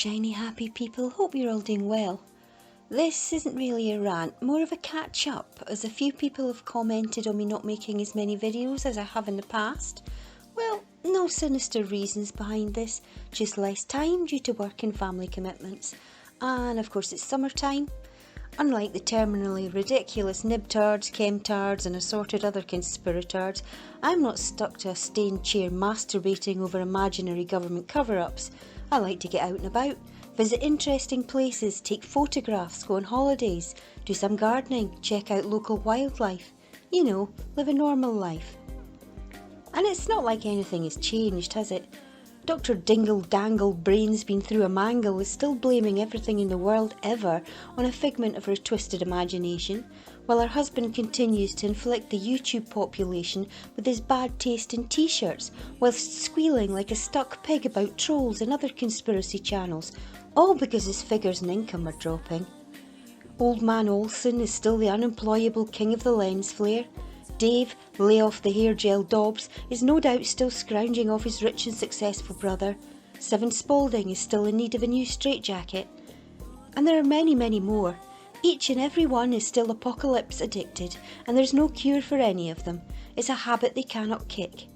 shiny happy people, hope you're all doing well. This isn't really a rant, more of a catch up, as a few people have commented on me not making as many videos as I have in the past. Well, no sinister reasons behind this, just less time due to work and family commitments. And of course it's summertime. Unlike the terminally ridiculous nibtards, chemtards and assorted other conspiratards, I'm not stuck to a stained chair masturbating over imaginary government cover-ups. I like to get out and about, visit interesting places, take photographs, go on holidays, do some gardening, check out local wildlife. You know, live a normal life. And it's not like anything has changed, has it? Dr. Dingle Dangle Brain's been through a mangle is still blaming everything in the world ever on a figment of her twisted imagination, while her husband continues to inflict the YouTube population with his bad taste in t-shirts, whilst squealing like a stuck pig about trolls and other conspiracy channels, all because his figures and income are dropping. Old man Olsen is still the unemployable king of the lens flare. Dave, lay off the hair gel Dobbs, is no doubt still scrounging off his rich and successful brother. Seven Spalding is still in need of a new straitjacket. And there are many, many more. Each and every one is still apocalypse addicted, and there's no cure for any of them. It's a habit they cannot kick.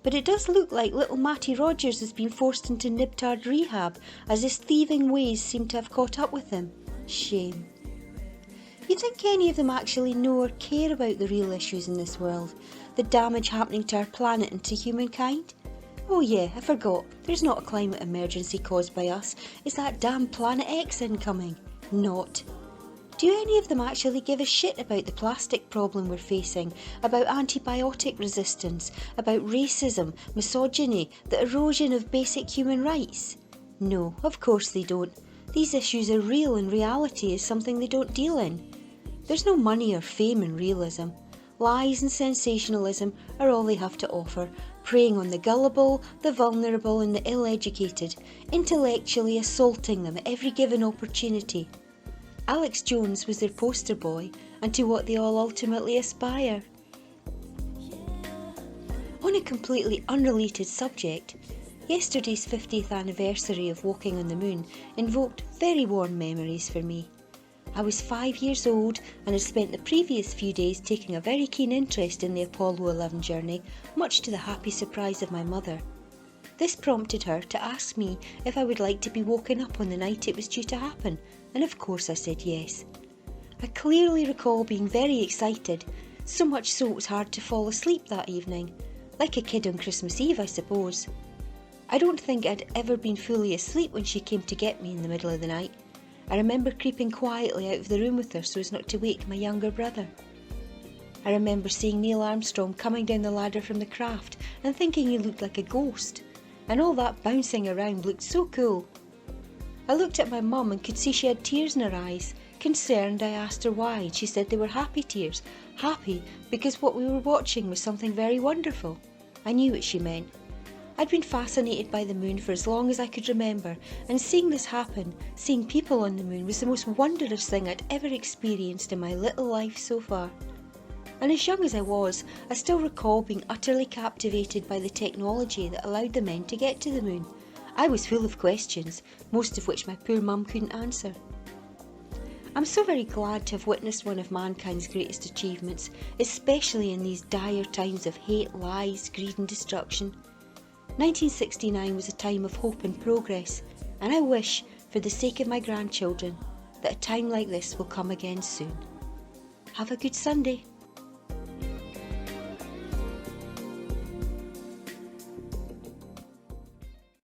But it does look like little Matty Rogers has been forced into nibtard rehab, as his thieving ways seem to have caught up with him. Shame. You think any of them actually know or care about the real issues in this world? The damage happening to our planet and to humankind? Oh yeah, I forgot, there's not a climate emergency caused by us. It's that damn Planet X incoming. Not. Do any of them actually give a shit about the plastic problem we're facing, about antibiotic resistance, about racism, misogyny, the erosion of basic human rights? No, of course they don't. These issues are real and reality is something they don't deal in. There's no money or fame in realism. Lies and sensationalism are all they have to offer, preying on the gullible, the vulnerable and the ill-educated, intellectually assaulting them at every given opportunity. Alex Jones was their poster boy, and to what they all ultimately aspire. On a completely unrelated subject, yesterday's 50th anniversary of walking on the moon invoked very warm memories for me. I was 5 years old and had spent the previous few days taking a very keen interest in the Apollo 11 journey, much to the happy surprise of my mother. This prompted her to ask me if I would like to be woken up on the night it was due to happen, and of course I said yes. I clearly recall being very excited, so much so it was hard to fall asleep that evening, like a kid on Christmas Eve I suppose. I don't think I'd ever been fully asleep when she came to get me in the middle of the night. I remember creeping quietly out of the room with her so as not to wake my younger brother. I remember seeing Neil Armstrong coming down the ladder from the craft and thinking he looked like a ghost, and all that bouncing around looked so cool. I looked at my mum and could see she had tears in her eyes. Concerned, I asked her why, and she said they were happy tears. Happy because what we were watching was something very wonderful. I knew what she meant. I'd been fascinated by the moon for as long as I could remember, and seeing this happen, seeing people on the moon, was the most wondrous thing I'd ever experienced in my little life so far. And as young as I was, I still recall being utterly captivated by the technology that allowed the men to get to the moon. I was full of questions, most of which my poor mum couldn't answer. I'm so very glad to have witnessed one of mankind's greatest achievements, especially in these dire times of hate, lies, greed and destruction. 1969 was a time of hope and progress, and I wish, for the sake of my grandchildren, that a time like this will come again soon. Have a good Sunday.